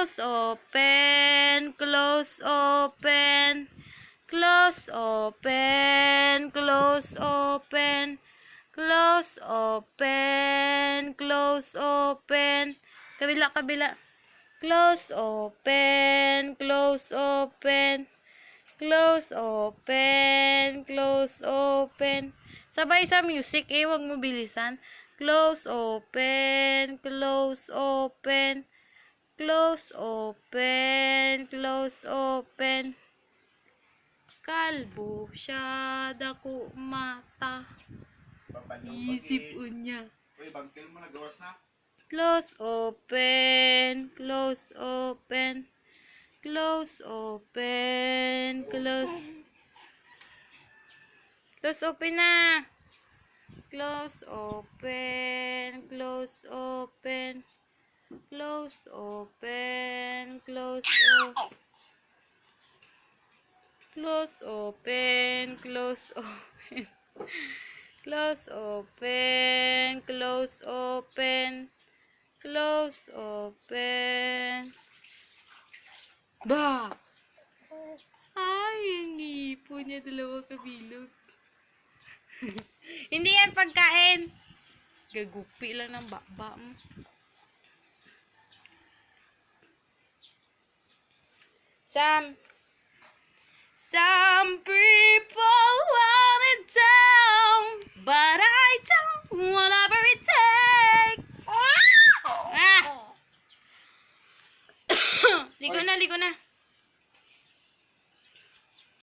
Close, open, close, open. Close, open, close, open. Close, open, close, open. Kabila, kabila. Close, open, close, open. Close, open, close, open. Sabay sa music eh, wag mo bilisan. Close, open, close, open. Close, open, close, open. Kalbo siya, dako mata. Isip unya. Uy, bangkil mo na, gawas na. Close, open, close, open. Close, open, close. Close, open na. Close, open, close, open. Close, open, close, open. Close, open, close, open. Close, open, close, open. Close, open. Ba! Ay, ang ipon niya, dalawa kabilog. Hindi yan pagkain. Gagupi lang ng baba mo. Some people